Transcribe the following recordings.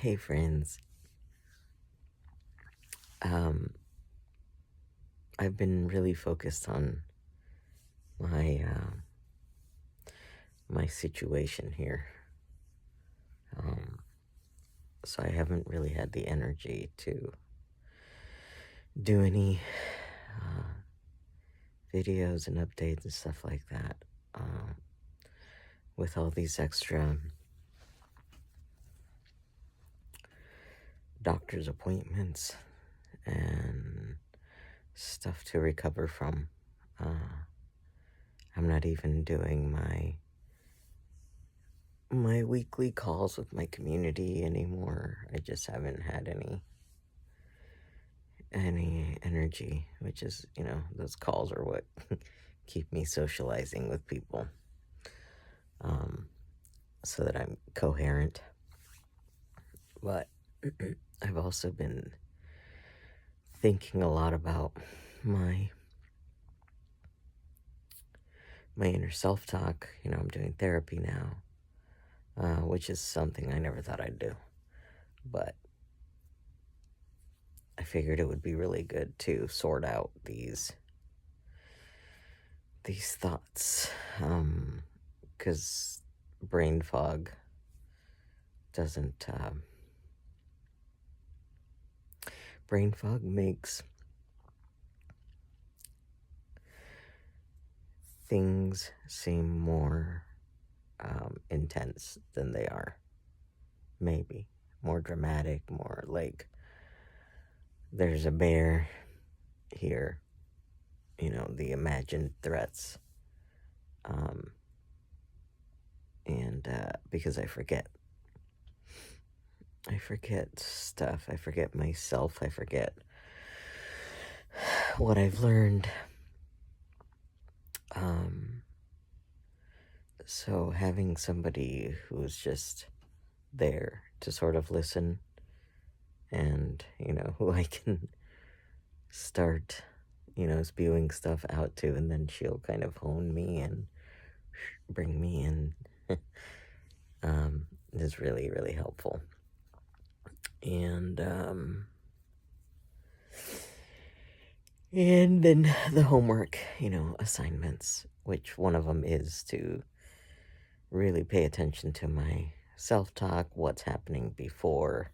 Hey friends, um, I've been really focused on my my situation here, um, so I haven't really had the energy to do any uh, videos and updates and stuff like that. With all these extra doctor's appointments and stuff to recover from, I'm not even doing my weekly calls with my community anymore. I just haven't had any energy, which is, those calls are what keep me socializing with people, um, so that I'm coherent. But I've also been thinking a lot about my my inner self-talk. I'm doing therapy now, which is something I never thought I'd do, but I figured it would be really good to sort out these thoughts, because brain fog doesn't brain fog makes things seem more intense than they are. Maybe more dramatic, more like there's a bear here, the imagined threats. Um, and because I forget stuff, I forget myself, I forget what I've learned. So having somebody who's just there to sort of listen and, who I can start, spewing stuff out to, and then she'll kind of hone me and bring me in, is really, really helpful. And then the homework, assignments, which one of them is to really pay attention to my self-talk, what's happening before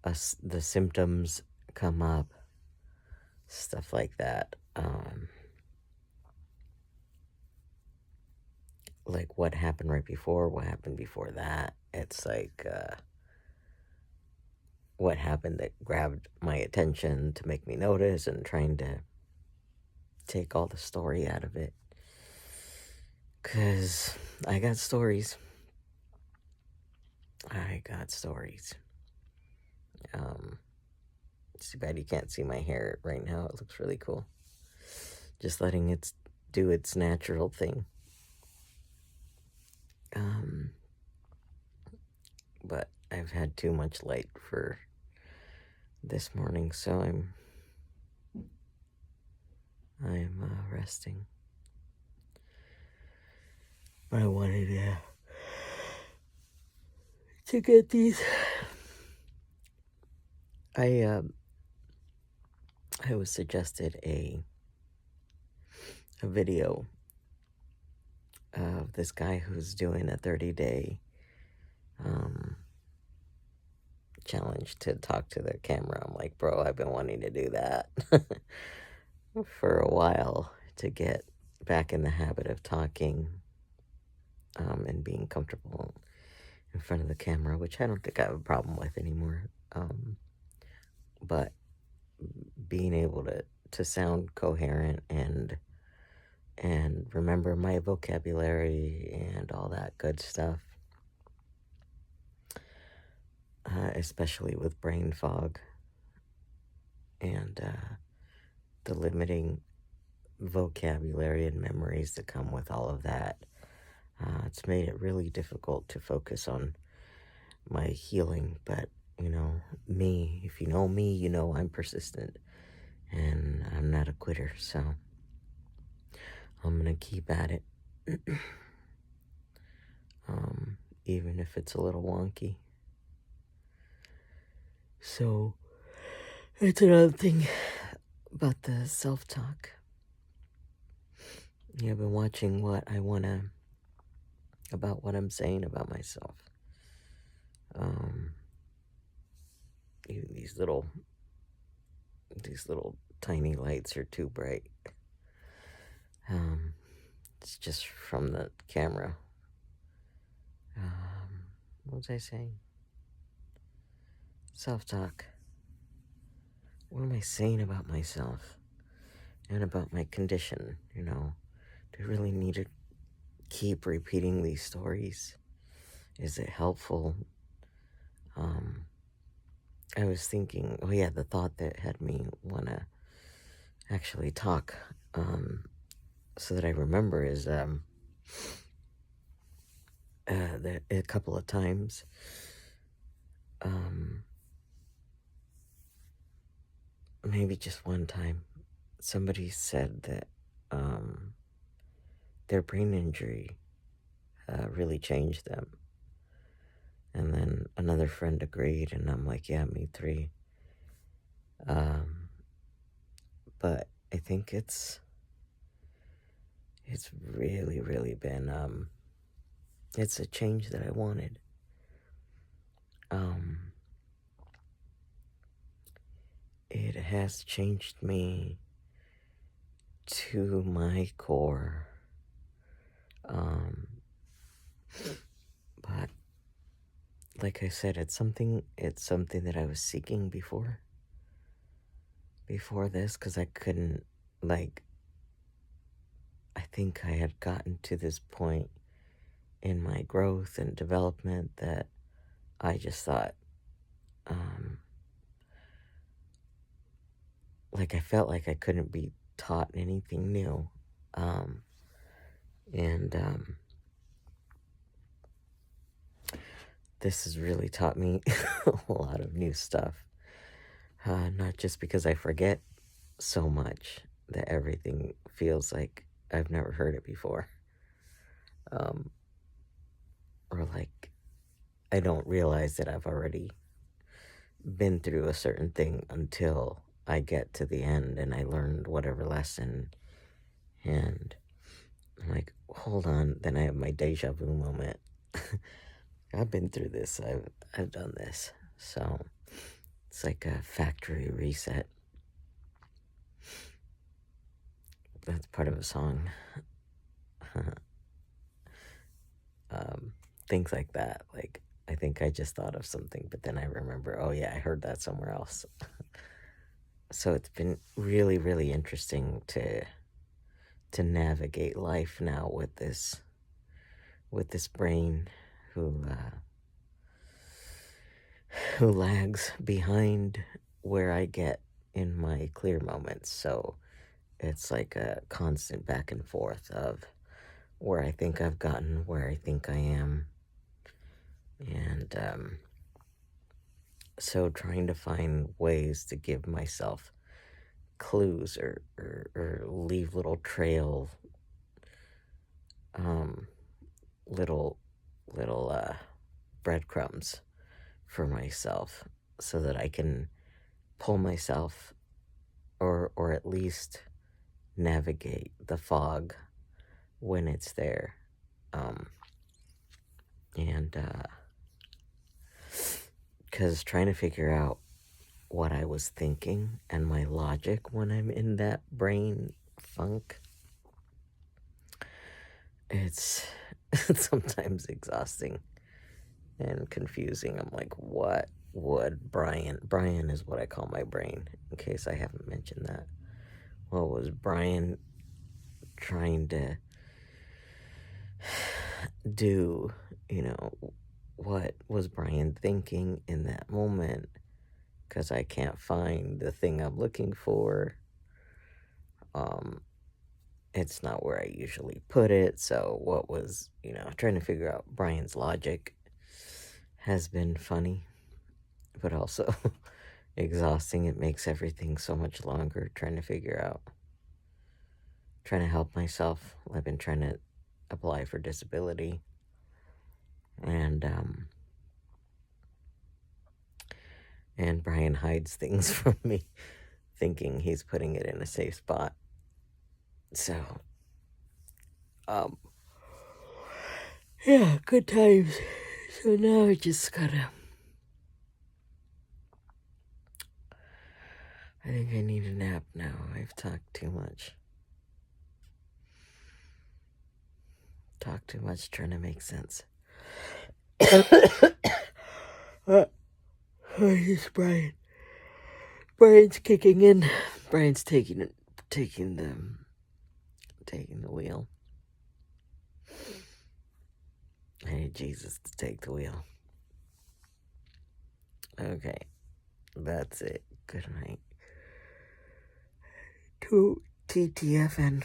the symptoms come up, stuff like that. Like what happened right before, what happened before that. It's like what happened that grabbed my attention to make me notice, and trying to take all the story out of it. Because I got stories. It's too bad you can't see my hair right now. It looks really cool. Just letting it do its natural thing. But I've had too much light for this morning, so I'm resting. But I wanted to get these. I was suggested a video of this guy who's doing a 30-day challenge to talk to the camera. I'm like, bro, I've been wanting to do that for a while, to get back in the habit of talking and being comfortable in front of the camera, which I don't think I have a problem with anymore. But being able to sound coherent and remember my vocabulary and all that good stuff, especially with brain fog and the limiting vocabulary and memories that come with all of that. It's made it really difficult to focus on my healing. But, me, if you know me, I'm persistent and I'm not a quitter, so I'm gonna keep at it. Even if it's a little wonky. So it's another thing about the self-talk. I've been watching what I want to, about what I'm saying about myself. Um, these little tiny lights are too bright. Um, it's just from the camera. What was I saying? Self-talk. What am I saying about myself and about my condition? Do I really need to keep repeating these stories? Is it helpful? I was thinking, oh yeah, the thought that had me want to actually talk, so that I remember is, that a couple of times, maybe just one time, somebody said that, their brain injury, really changed them. And then another friend agreed, and I'm like, yeah, me too. But I think it's really, really been, it's a change that I wanted. It has changed me to my core. But like I said, it's something that I was seeking before this, because I couldn't, like, I think I had gotten to this point in my growth and development that I just thought, like, I felt like I couldn't be taught anything new. And this has really taught me a lot of new stuff. Not just because I forget so much that everything feels like I've never heard it before. Or like I don't realize that I've already been through a certain thing until I get to the end and I learned whatever lesson. And I'm like, hold on. Then I have my deja vu moment. I've been through this. I've done this. So it's like a factory reset. That's part of a song. Things like that. Like, I think I just thought of something, but then I remember, oh yeah, I heard that somewhere else. So it's been really, really interesting to navigate life now with this brain who lags behind where I get in my clear moments. So it's like a constant back and forth of where I think I've gotten, where I think I am. And so trying to find ways to give myself clues or leave little trail, little breadcrumbs for myself so that I can pull myself or at least navigate the fog when it's there. And because trying to figure out what I was thinking and my logic when I'm in that brain funk, it's sometimes exhausting and confusing. I'm like, what would Brian is what I call my brain, in case I haven't mentioned that. What was Brian trying to do? What was Brian thinking in that moment? Because I can't find the thing I'm looking for. It's not where I usually put it. So what was, trying to figure out Brian's logic has been funny, but also exhausting. It makes everything so much longer trying to help myself. I've been trying to apply for disability, and And Brian hides things from me, thinking he's putting it in a safe spot. So, um, yeah, good times. So now I just gotta. I think I need a nap now. I've talked too much. Talked too much trying to make sense. It's Brian. Brian's kicking in. Brian's taking the wheel. I need Jesus to take the wheel. Okay, that's it. Good night. To TTFN.